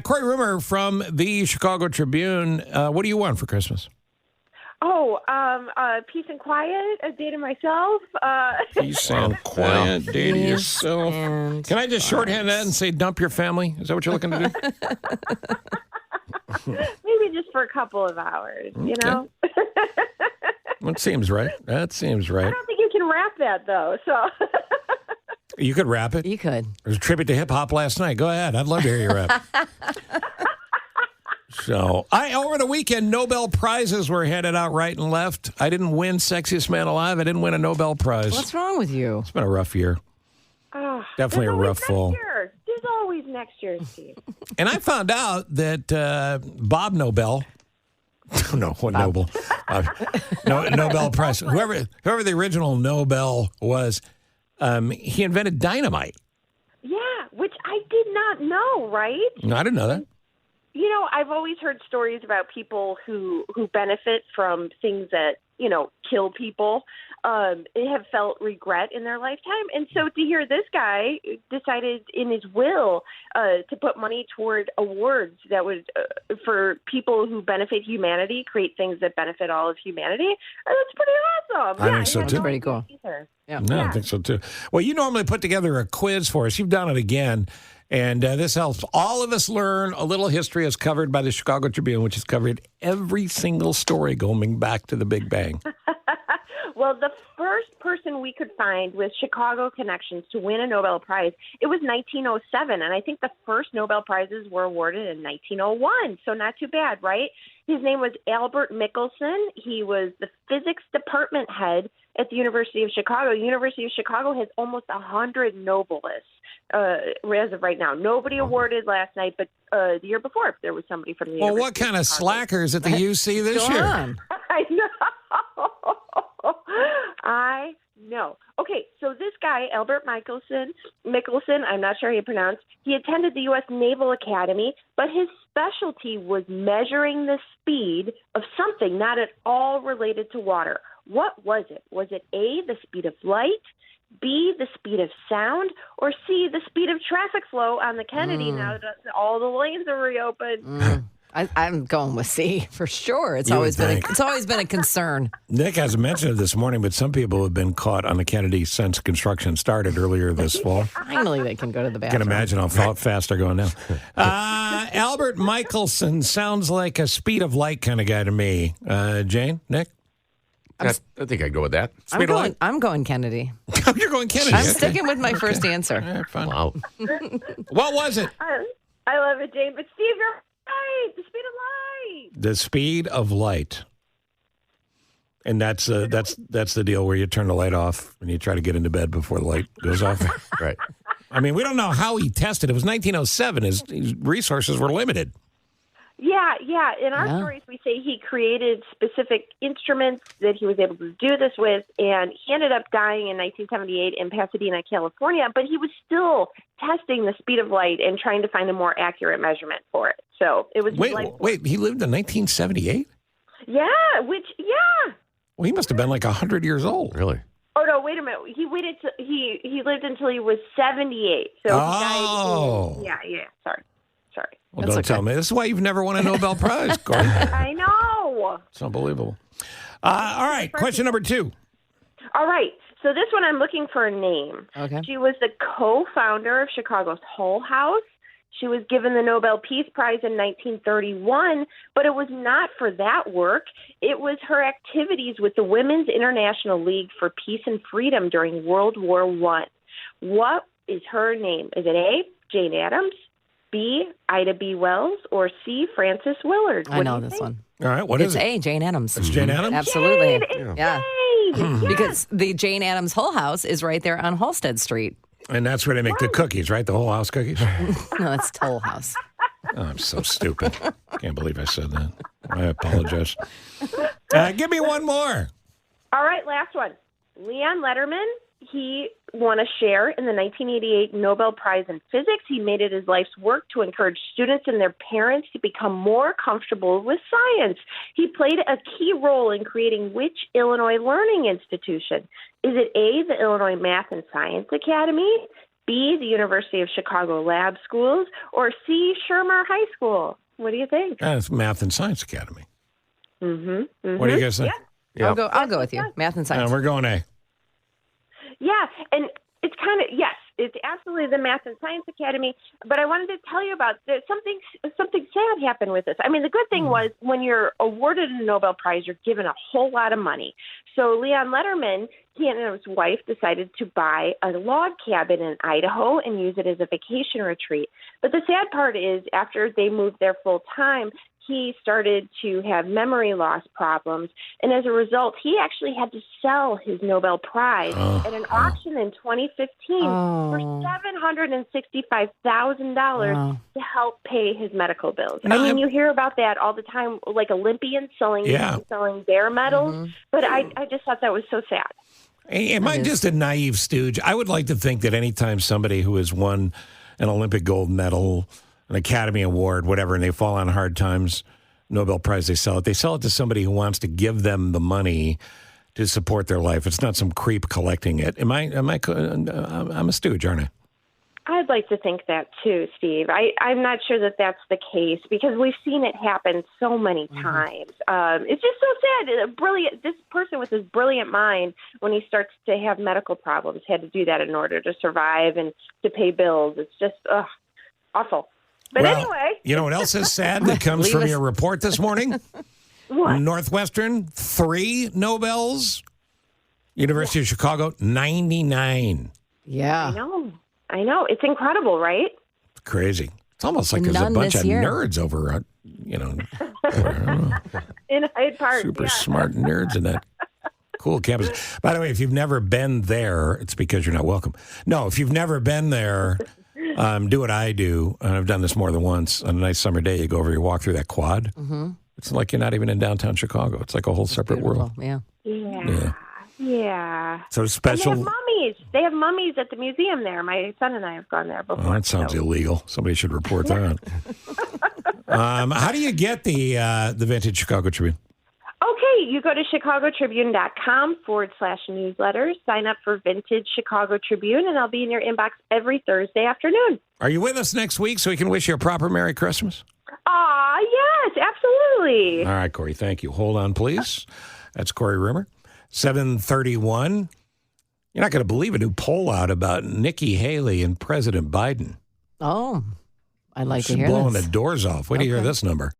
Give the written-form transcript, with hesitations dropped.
Kori Rumore from the Chicago Tribune. What do you want for Christmas? Peace and quiet, a day to myself. Peace and quiet, day to yourself. Can I just shorthand that and say dump your family? Is that what you're looking to do? Maybe just for a couple of hours, you know? That seems right. That seems right. I don't think you can rap that, though, so... You could rap it. You could. There was a tribute to hip-hop last night. Go ahead. I'd love to hear you rap. So, over the weekend, Nobel Prizes were handed out right and left. I didn't win Sexiest Man Alive. I didn't win a Nobel Prize. What's wrong with you? It's been a rough year. Definitely a rough fall. There's always next year, Steve. And I found out that Bob Nobel... Nobel Prize. Whoever the original Nobel was, he invented dynamite. Yeah, which I did not know, right? No, I didn't know that. You know, I've always heard stories about people who benefit from things that, you know, kill people, have felt regret in their lifetime. And so to hear this guy decided in his will to put money toward awards that would, for people who benefit humanity, create things that benefit all of humanity, that's pretty awesome. I think so, too. That's pretty cool. Yeah. No, I think so, too. Well, you normally put together a quiz for us. You've done it again. And this helps all of us learn a little history as covered by the Chicago Tribune, which has covered every single story going back to the Big Bang. Well, the first person we could find with Chicago connections to win a Nobel Prize, it was 1907. And I think the first Nobel Prizes were awarded in 1901. So not too bad, right? His name was Albert Michelson. He was the physics department head at the University of Chicago. The University of Chicago has almost 100 Nobelists. As of right now, nobody awarded last night, but the year before there was somebody from the. Well, University what kind of slackers at the UC this year? I know. I know. Okay, so this guy, Albert Michelson, I'm not sure how you pronounce. He attended the U.S. Naval Academy, but his specialty was measuring the speed of something not at all related to water. What was it? Was it A, the speed of light? B, the speed of sound, or C, the speed of traffic flow on the Kennedy now that all the lanes are reopened? I'm going with C for sure. It's always been a concern. Nick hasn't mentioned it this morning, but some people have been caught on the Kennedy since construction started earlier this fall. Finally, they can go to the bathroom. I can imagine how fast they're going now. Albert Michelson sounds like a speed of light kind of guy to me. Jane, Nick? I think I'd go with that. I'm going Kennedy. You're going Kennedy. I'm sticking with my first answer. Right, fine. Wow. What was it? I love it, Jane. But Steve, you're right. The speed of light. The speed of light. And that's the deal where you turn the light off and you try to get into bed before the light goes off. Right. I mean, we don't know how he tested. It was 1907. His resources were limited. Yeah. In our stories, we say he created specific instruments that he was able to do this with, and he ended up dying in 1978 in Pasadena, California, but he was still testing the speed of light and trying to find a more accurate measurement for it. So it was... Wait, he lived in 1978? Yeah. Well, he must have been like 100 years old. Really? Oh, no, wait a minute. He waited he lived until he was 78. So he died. Yeah. Sorry. Well, don't tell me. This is why you've never won a Nobel Prize, Kori. I know. It's unbelievable. All right, question number 2. All right. So this one, I'm looking for a name. Okay. She was the co-founder of Chicago's Hull House. She was given the Nobel Peace Prize in 1931, but it was not for that work. It was her activities with the Women's International League for Peace and Freedom during World War I. What is her name? Is it A, Jane Addams, B, Ida B. Wells, or C, Frances Willard? I know this one. All right, what is it? It's A, Jane Addams. It's Jane Addams? Absolutely. Jane, yeah. Jane. Because the Jane Addams Hull House is right there on Halsted Street. And that's where they make the cookies, right? The Whole House cookies? No, that's Toll House. Oh, I'm so stupid. Can't believe I said that. I apologize. Give me one more. All right, last one. Leon Lederman. He won a share in the 1988 Nobel Prize in Physics. He made it his life's work to encourage students and their parents to become more comfortable with science. He played a key role in creating which Illinois learning institution? Is it A, the Illinois Math and Science Academy, B, the University of Chicago Lab Schools, or C, Shermer High School? What do you think? It's Math and Science Academy. Mm-hmm. What do you guys think? Yeah. I'll go with you. Math and Science. We're going A. Yeah, and it's kind of, yes, it's absolutely the Math and Science Academy, but I wanted to tell you about something sad happened with this. I mean, the good thing was when you're awarded a Nobel Prize, you're given a whole lot of money. So Leon Lederman, he and his wife decided to buy a log cabin in Idaho and use it as a vacation retreat. But the sad part is after they moved there full time, he started to have memory loss problems. And as a result, he actually had to sell his Nobel Prize at an auction in 2015 for $765,000 to help pay his medical bills. I mean, you hear about that all the time, like Olympians selling their medals. But I just thought that was so sad. Am I just a naive stooge? I would like to think that anytime somebody who has won an Olympic gold medal, an Academy Award, whatever, and they fall on hard times, Nobel Prize, they sell it to somebody who wants to give them the money to support their life. It's not some creep collecting it. I'm a stooge, aren't I? I'd like to think that too, Steve. I'm not sure that that's the case because we've seen it happen so many times. It's just so sad. This person with his brilliant mind, when he starts to have medical problems, had to do that in order to survive and to pay bills. It's just awful. But anyway. You know what else is sad that comes from your report this morning? What? Northwestern, 3 Nobels. University of Chicago, 99. Yeah. I know. It's incredible, right? It's crazy. It's almost like there's a bunch of nerds over, in Hyde Park. Super smart nerds in that cool campus. By the way, if you've never been there, it's because you're not welcome. No, if you've never been there, do what I do, and I've done this more than once. On a nice summer day, you go over, you walk through that quad. Mm-hmm. It's like you're not even in downtown Chicago. It's like a whole separate world. Yeah. So special. And they have mummies. They have mummies at the museum there. My son and I have gone there before. Oh, that sounds illegal. Somebody should report that. How do you get the Vintage Chicago Tribune? Okay, you go to chicagotribune.com/newsletters, sign up for Vintage Chicago Tribune, and I'll be in your inbox every Thursday afternoon. Are you with us next week so we can wish you a proper Merry Christmas? Yes, absolutely. All right, Kori, thank you. Hold on, please. That's Kori Rumore. 7:31. You're not going to believe a new poll out about Nikki Haley and President Biden. Oh, I'd like to hear blowing this. the doors off. Wait to hear this number.